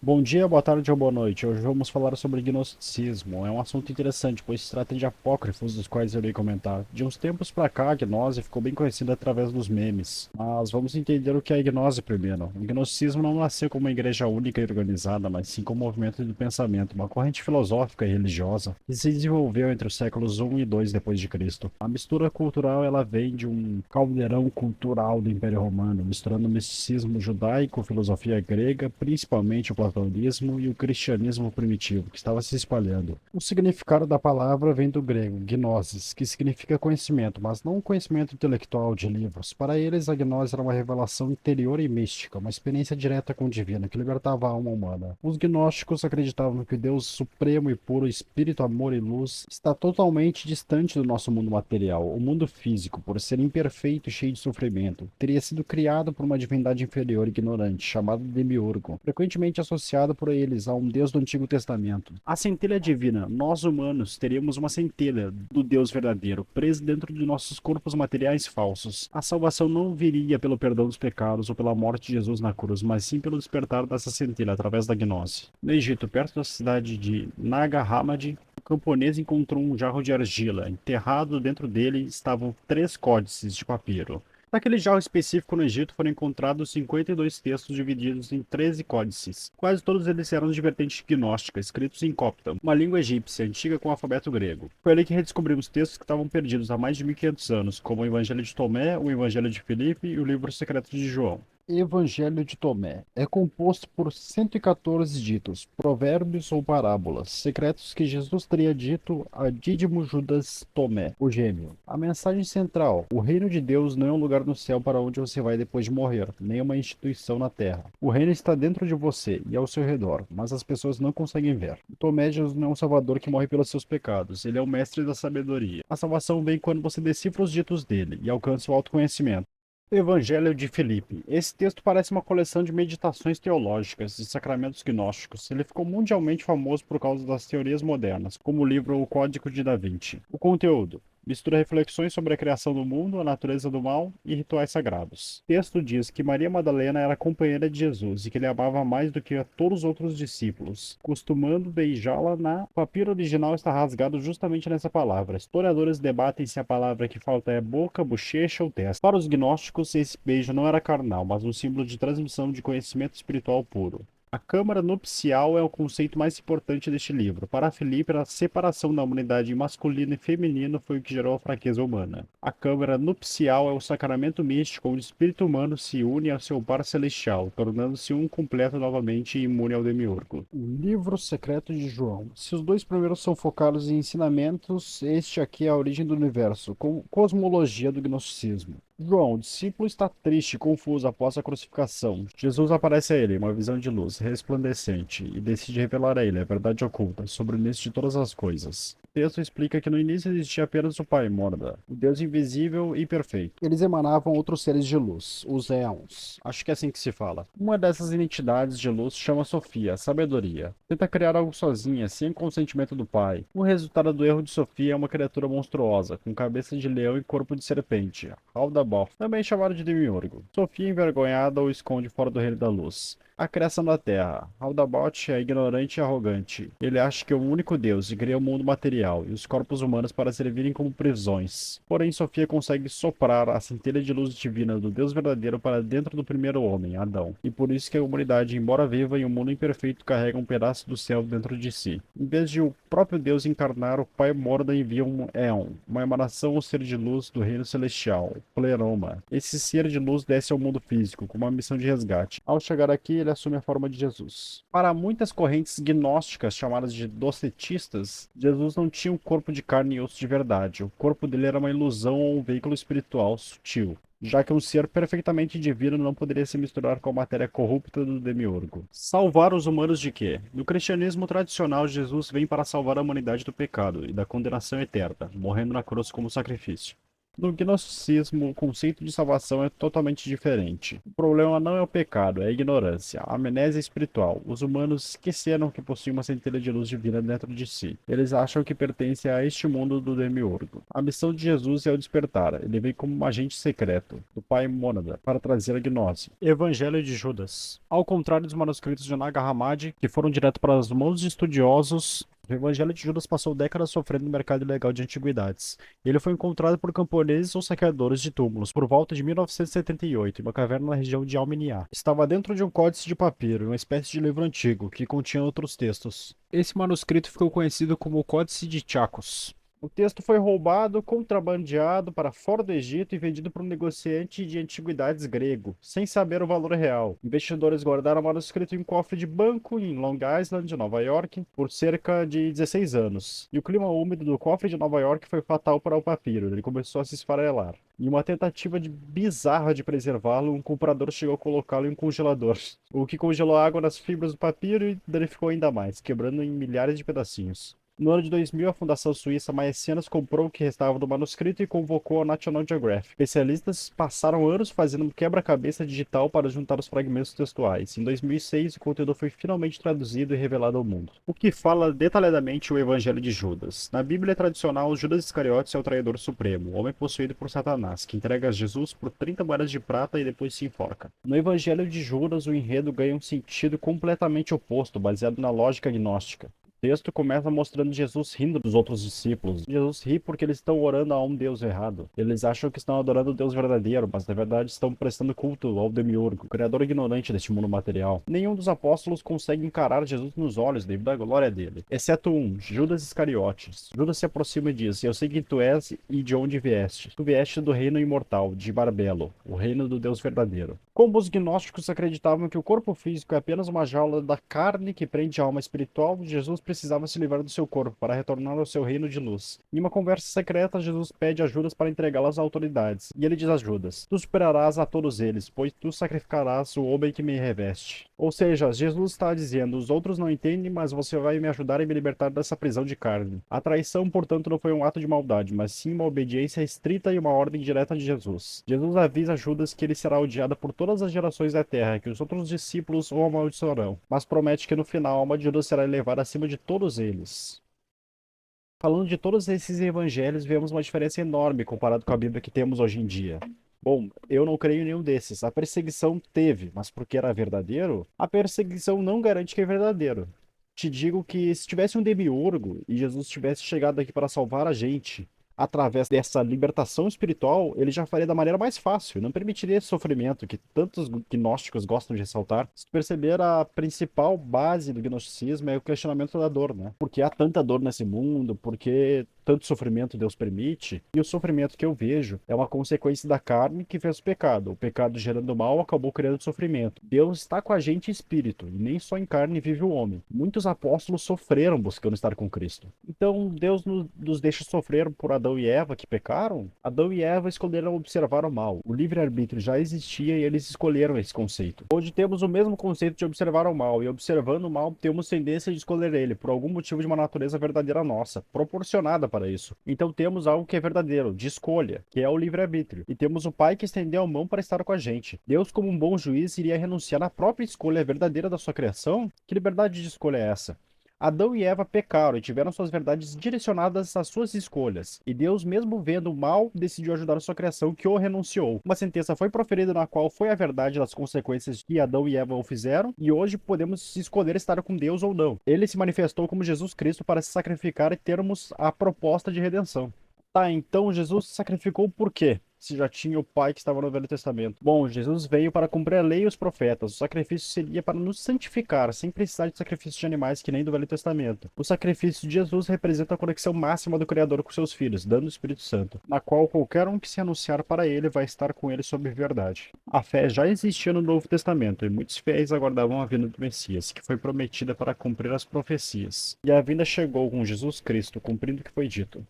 Bom dia, boa tarde ou boa noite. Hoje vamos falar sobre gnosticismo. É um assunto interessante, pois se trata de apócrifos dos quais eu irei comentar. De uns tempos pra cá, a gnose ficou bem conhecida através dos memes. Mas vamos entender o que é a gnose primeiro. O gnosticismo não nasceu como uma igreja única e organizada, mas sim como um movimento de pensamento, uma corrente filosófica e religiosa que se desenvolveu entre os séculos I e II depois de Cristo. A mistura cultural ela vem de um caldeirão cultural do Império Romano, misturando misticismo judaico, filosofia grega, principalmente o platonismo e o cristianismo primitivo, que estava se espalhando. O significado da palavra vem do grego, gnosis, que significa conhecimento, mas não um conhecimento intelectual de livros. Para eles, a gnose era uma revelação interior e mística, uma experiência direta com o divino, que libertava a alma humana. Os gnósticos acreditavam que o Deus supremo e puro, espírito, amor e luz, está totalmente distante do nosso mundo material. O mundo físico, por ser imperfeito e cheio de sofrimento, teria sido criado por uma divindade inferior e ignorante, chamada Demiurgo, frequentemente associado por eles a um deus do Antigo Testamento. A centelha divina, nós humanos teríamos uma centelha do Deus verdadeiro, presa dentro de nossos corpos materiais falsos. A salvação não viria pelo perdão dos pecados ou pela morte de Jesus na cruz, mas sim pelo despertar dessa centelha através da gnose. No Egito, perto da cidade de Nag Hammadi, o camponês encontrou um jarro de argila. Enterrado dentro dele estavam 3 códices de papiro. Naquele jarro específico no Egito foram encontrados 52 textos divididos em 13 códices. Quase todos eles eram de vertente gnóstica, escritos em copta, uma língua egípcia antiga com o alfabeto grego. Foi ali que redescobrimos textos que estavam perdidos há mais de 1500 anos, como o Evangelho de Tomé, o Evangelho de Filipe e o Livro Secreto de João. Evangelho de Tomé é composto por 114 ditos, provérbios ou parábolas, secretos que Jesus teria dito a Dídimo Judas Tomé, o gêmeo. A mensagem central: o reino de Deus não é um lugar no céu para onde você vai depois de morrer, nem uma instituição na terra. O reino está dentro de você e ao seu redor, mas as pessoas não conseguem ver. Tomé, Jesus não é um salvador que morre pelos seus pecados, ele é o mestre da sabedoria. A salvação vem quando você decifra os ditos dele e alcança o autoconhecimento. O Evangelho de Filipe. Esse texto parece uma coleção de meditações teológicas e sacramentos gnósticos. Ele ficou mundialmente famoso por causa das teorias modernas, como o livro O Código de Da Vinci. O conteúdo mistura reflexões sobre a criação do mundo, a natureza do mal e rituais sagrados. O texto diz que Maria Madalena era companheira de Jesus e que ele amava mais do que a todos os outros discípulos, costumando beijá-la na... O papiro original está rasgado justamente nessa palavra. Historiadores debatem se a palavra que falta é boca, bochecha ou testa. Para os gnósticos, esse beijo não era carnal, mas um símbolo de transmissão de conhecimento espiritual puro. A câmara nupcial é o conceito mais importante deste livro. Para Filipe, a separação da humanidade masculino e feminino foi o que gerou a fraqueza humana. A câmara nupcial é o sacramento místico onde o espírito humano se une ao seu par celestial, tornando-se um completo novamente e imune ao demiurgo. O livro secreto de João. Se os dois primeiros são focados em ensinamentos, este aqui é a origem do universo, com cosmologia do gnosticismo. João, o discípulo está triste e confuso após a crucificação. Jesus aparece a ele, uma visão de luz resplandecente, e decide revelar a ele a verdade oculta sobre o início de todas as coisas. O texto explica que no início existia apenas o Pai Morda, o Deus invisível e perfeito. Eles emanavam outros seres de luz, os éons. Acho que é assim que se fala. Uma dessas entidades de luz chama Sofia, a sabedoria. Tenta criar algo sozinha, sem consentimento do pai. O resultado do erro de Sofia é uma criatura monstruosa, com cabeça de leão e corpo de serpente, Aldabaoth, também chamado de Demiurgo. Sofia, envergonhada, o esconde fora do Reino da Luz. A criação da Terra. Aldabaoth é ignorante e arrogante. Ele acha que é o único Deus e cria o mundo material e os corpos humanos para servirem como prisões. Porém, Sofia consegue soprar a centelha de luz divina do Deus verdadeiro para dentro do primeiro homem, Adão. E por isso que a humanidade, embora viva em um mundo imperfeito, carrega um pedaço do céu dentro de si. Em vez de o próprio Deus encarnar, o Pai Morda envia um Éon, uma emanação ou ser de luz do reino celestial, Pleroma. Esse ser de luz desce ao mundo físico, com uma missão de resgate. Ao chegar aqui, ele assume a forma de Jesus. Para muitas correntes gnósticas, chamadas de docetistas, Jesus não tinha um corpo de carne e osso de verdade. O corpo dele era uma ilusão ou um veículo espiritual sutil, já que um ser perfeitamente divino não poderia se misturar com a matéria corrupta do demiurgo. Salvar os humanos de quê? No cristianismo tradicional, Jesus vem para salvar a humanidade do pecado e da condenação eterna, morrendo na cruz como sacrifício. No gnosticismo, o conceito de salvação é totalmente diferente. O problema não é o pecado, é a ignorância, a amnésia espiritual. Os humanos esqueceram que possuem uma centelha de luz divina dentro de si. Eles acham que pertencem a este mundo do demiurgo. A missão de Jesus é o despertar. Ele vem como um agente secreto do Pai Mônada para trazer a gnose. Evangelho de Judas. Ao contrário dos manuscritos de Nag Hammadi, que foram direto para as mãos de estudiosos, o Evangelho de Judas passou décadas sofrendo no mercado ilegal de antiguidades. Ele foi encontrado por camponeses ou saqueadores de túmulos por volta de 1978 em uma caverna na região de Alminiá. Estava dentro de um códice de papiro, uma espécie de livro antigo que continha outros textos. Esse manuscrito ficou conhecido como o Códice de Chacos. O texto foi roubado, contrabandeado para fora do Egito e vendido por um negociante de antiguidades grego, sem saber o valor real. Investidores guardaram o manuscrito em um cofre de banco em Long Island, Nova York, por cerca de 16 anos. E o clima úmido do cofre de Nova York foi fatal para o papiro. Ele começou a se esfarelar. Em uma tentativa bizarra de preservá-lo, um comprador chegou a colocá-lo em um congelador, o que congelou a água nas fibras do papiro e danificou ainda mais, quebrando em milhares de pedacinhos. No ano de 2000, a Fundação Suíça Maecenas comprou o que restava do manuscrito e convocou a National Geographic. Especialistas passaram anos fazendo um quebra-cabeça digital para juntar os fragmentos textuais. Em 2006, o conteúdo foi finalmente traduzido e revelado ao mundo. O que fala detalhadamente o Evangelho de Judas. Na Bíblia tradicional, Judas Iscariotes é o traidor supremo, o homem possuído por Satanás, que entrega Jesus por 30 moedas de prata e depois se enforca. No Evangelho de Judas, o enredo ganha um sentido completamente oposto, baseado na lógica gnóstica. O texto começa mostrando Jesus rindo dos outros discípulos. Jesus ri porque eles estão orando a um Deus errado. Eles acham que estão adorando o Deus verdadeiro, mas na verdade estão prestando culto ao demiurgo, o criador ignorante deste mundo material. Nenhum dos apóstolos consegue encarar Jesus nos olhos devido à glória dele, exceto um, Judas Iscariotes. Judas se aproxima e diz: Eu sei quem tu és e de onde vieste. Tu vieste do reino imortal, de Barbelo, o reino do Deus verdadeiro. Como os gnósticos acreditavam que o corpo físico é apenas uma jaula da carne que prende a alma espiritual, Jesus precisava se livrar do seu corpo para retornar ao seu reino de luz. Em uma conversa secreta, Jesus pede a Judas para entregá-las às autoridades. E ele diz a Judas: Tu superarás a todos eles, pois tu sacrificarás o homem que me reveste. Ou seja, Jesus está dizendo: os outros não entendem, mas você vai me ajudar a me libertar dessa prisão de carne. A traição, portanto, não foi um ato de maldade, mas sim uma obediência estrita e uma ordem direta de Jesus. Jesus avisa Judas que ele será odiado por todas as gerações da terra, que os outros discípulos o amaldiçoarão, mas promete que no final a alma de Judas será elevada acima de todos eles. Falando de todos esses evangelhos, vemos uma diferença enorme comparado com a Bíblia que temos hoje em dia. Bom, eu não creio em nenhum desses. A perseguição teve, mas porque era verdadeiro? A perseguição não garante que é verdadeiro. Te digo que se tivesse um demiurgo e Jesus tivesse chegado aqui para salvar a gente, através dessa libertação espiritual, ele já faria da maneira mais fácil, não permitiria esse sofrimento que tantos gnósticos gostam de ressaltar. Se tu perceber, a principal base do gnosticismo é o questionamento da dor, né? Por que há tanta dor nesse mundo? Por que tanto sofrimento Deus permite? E o sofrimento que eu vejo é uma consequência da carne que fez o pecado. O pecado gerando mal acabou criando sofrimento. Deus está com a gente em espírito, e nem só em carne vive o homem. Muitos apóstolos sofreram buscando estar com Cristo. Então Deus nos deixa sofrer por Adão e Eva que pecaram? Adão e Eva escolheram observar o mal. O livre-arbítrio já existia e eles escolheram esse conceito. Hoje temos o mesmo conceito de observar o mal, e observando o mal temos tendência de escolher ele por algum motivo de uma natureza verdadeira nossa, proporcionada para isso. Então temos algo que é verdadeiro, de escolha, que é o livre-arbítrio. E temos o Pai que estendeu a mão para estar com a gente. Deus, como um bom juiz, iria renunciar à própria escolha verdadeira da sua criação? Que liberdade de escolha é essa? Adão e Eva pecaram e tiveram suas verdades direcionadas às suas escolhas. E Deus, mesmo vendo o mal, decidiu ajudar a sua criação, que o renunciou. Uma sentença foi proferida na qual foi a verdade das consequências que Adão e Eva o fizeram, e hoje podemos escolher estar com Deus ou não. Ele se manifestou como Jesus Cristo para se sacrificar e termos a proposta de redenção. Tá, então Jesus se sacrificou por quê? Se já tinha o Pai que estava no Velho Testamento. Bom, Jesus veio para cumprir a lei e os profetas. O sacrifício seria para nos santificar, sem precisar de sacrifício de animais que nem do Velho Testamento. O sacrifício de Jesus representa a conexão máxima do Criador com seus filhos, dando o Espírito Santo, na qual qualquer um que se anunciar para ele vai estar com ele sob verdade. A fé já existia no Novo Testamento e muitos fiéis aguardavam a vinda do Messias, que foi prometida para cumprir as profecias. E a vinda chegou com Jesus Cristo, cumprindo o que foi dito.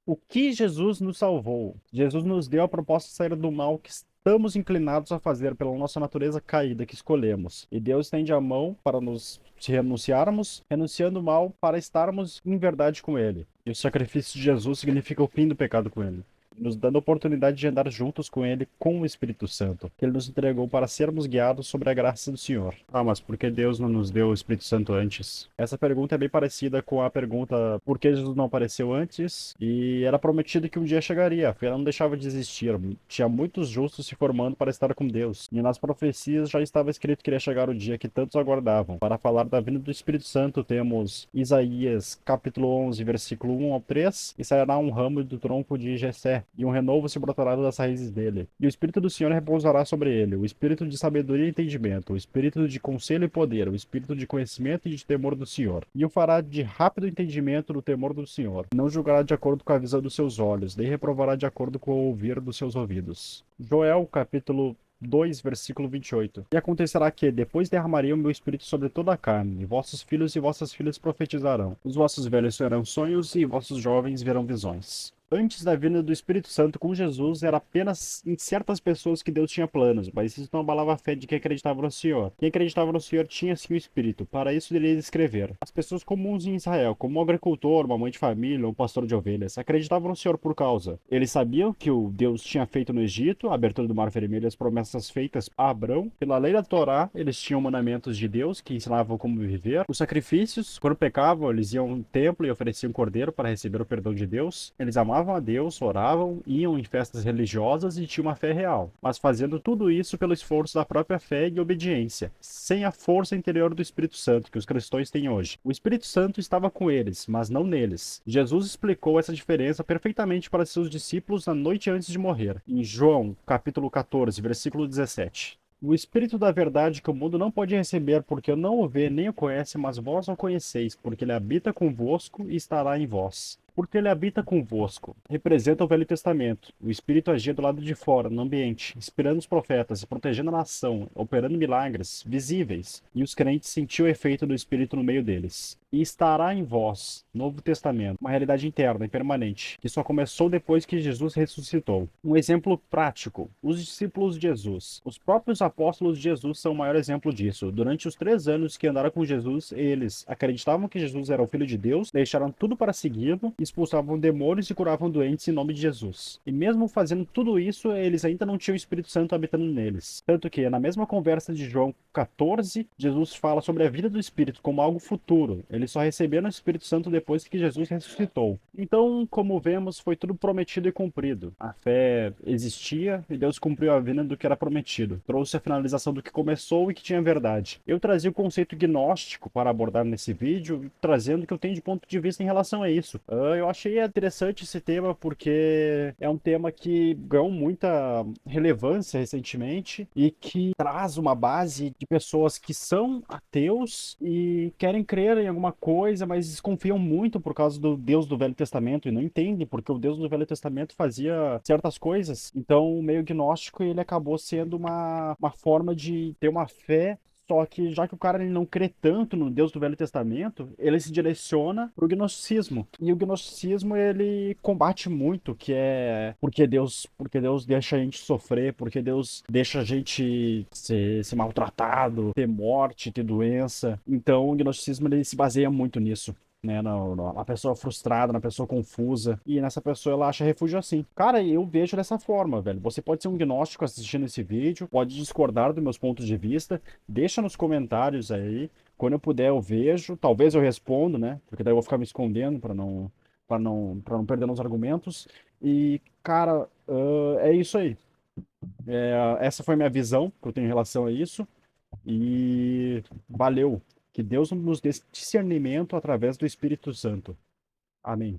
O que Jesus nos salvou? Jesus nos deu a proposta de sair do mal que estamos inclinados a fazer pela nossa natureza caída que escolhemos. E Deus estende a mão para nos se renunciarmos, renunciando o mal para estarmos em verdade com Ele. E o sacrifício de Jesus significa o fim do pecado com Ele. nos dando a oportunidade de andar juntos com Ele, com o Espírito Santo, que Ele nos entregou para sermos guiados sobre a graça do Senhor. Ah, mas por que Deus não nos deu o Espírito Santo antes? Essa pergunta é bem parecida com a pergunta por que Jesus não apareceu antes, e era prometido que um dia chegaria, a fé não deixava de existir, tinha muitos justos se formando para estar com Deus, e nas profecias já estava escrito que iria chegar o dia que tantos aguardavam. Para falar da vinda do Espírito Santo, temos Isaías capítulo 11, versículo 1 ao 3, e sairá um ramo do tronco de Jessé, e um renovo se brotará das raízes dele. E o Espírito do Senhor repousará sobre ele, o Espírito de sabedoria e entendimento, o Espírito de conselho e poder, o Espírito de conhecimento e de temor do Senhor. E o fará de rápido entendimento do temor do Senhor. Não julgará de acordo com a visão dos seus olhos, nem reprovará de acordo com o ouvir dos seus ouvidos. Joel, capítulo 2, versículo 28. E acontecerá que, depois derramarei o meu espírito sobre toda a carne, e vossos filhos e vossas filhas profetizarão. Os vossos velhos terão sonhos, e vossos jovens verão visões. Antes da vinda do Espírito Santo com Jesus, era apenas em certas pessoas que Deus tinha planos, mas isso não abalava a fé de quem acreditava no Senhor. Quem acreditava no Senhor tinha sim o Espírito, para isso ele escrever. As pessoas comuns em Israel, como um agricultor, uma mãe de família, um pastor de ovelhas, acreditavam no Senhor por causa. Eles sabiam que o Deus tinha feito no Egito, a abertura do Mar Vermelho, as promessas feitas a Abrão. Pela lei da Torá, eles tinham mandamentos de Deus que ensinavam como viver. Os sacrifícios, quando pecavam, eles iam ao templo e ofereciam um cordeiro para receber o perdão de Deus. Eles amavam a Deus, oravam, iam em festas religiosas e tinham uma fé real, mas fazendo tudo isso pelo esforço da própria fé e obediência, sem a força interior do Espírito Santo que os cristãos têm hoje. O Espírito Santo estava com eles, mas não neles. Jesus explicou essa diferença perfeitamente para seus discípulos na noite antes de morrer, em João, capítulo 14, versículo 17. O Espírito da verdade que o mundo não pode receber, porque não o vê nem o conhece, mas vós o conheceis, porque ele habita convosco e estará em vós. Porque ele habita convosco. Representa o Velho Testamento. O Espírito agia do lado de fora, no ambiente, inspirando os profetas e protegendo a nação, operando milagres visíveis. E os crentes sentiam o efeito do Espírito no meio deles. E estará em vós, Novo Testamento, uma realidade interna e permanente, que só começou depois que Jesus ressuscitou. Um exemplo prático: os discípulos de Jesus. Os próprios apóstolos de Jesus são o maior exemplo disso. Durante os 3 anos que andaram com Jesus, eles acreditavam que Jesus era o Filho de Deus, deixaram tudo para segui-lo, expulsavam demônios e curavam doentes em nome de Jesus. E mesmo fazendo tudo isso, eles ainda não tinham o Espírito Santo habitando neles. Tanto que, na mesma conversa de João 14, Jesus fala sobre a vida do Espírito como algo futuro. Eles só receberam o Espírito Santo depois que Jesus ressuscitou. Então, como vemos, foi tudo prometido e cumprido. A fé existia e Deus cumpriu a vinda do que era prometido. Trouxe a finalização do que começou e que tinha verdade. Eu trazia o conceito gnóstico para abordar nesse vídeo, trazendo o que eu tenho de ponto de vista em relação a isso. Eu achei interessante esse tema porque é um tema que ganhou muita relevância recentemente e que traz uma base de pessoas que são ateus e querem crer em alguma coisa, mas desconfiam muito por causa do Deus do Velho Testamento e não entendem porque o Deus do Velho Testamento fazia certas coisas. Então, o meio gnóstico ele acabou sendo uma forma de ter uma fé. Só que já que o cara ele não crê tanto no Deus do Velho Testamento, ele se direciona pro gnosticismo. E o gnosticismo ele combate muito que é porque Deus deixa a gente sofrer, porque Deus deixa a gente ser maltratado, ter morte, ter doença. Então o gnosticismo ele se baseia muito nisso. Né, na pessoa frustrada, na pessoa confusa, e nessa pessoa ela acha refúgio assim. Cara, eu vejo dessa forma, velho. Você pode ser um gnóstico assistindo esse vídeo, pode discordar dos meus pontos de vista, deixa nos comentários aí. Quando eu puder, eu vejo. Talvez eu respondo, né? Porque daí eu vou ficar me escondendo para não perder nos argumentos. E, cara, é isso aí. Essa foi a minha visão que eu tenho em relação a isso. E valeu. Que Deus nos dê discernimento através do Espírito Santo. Amém.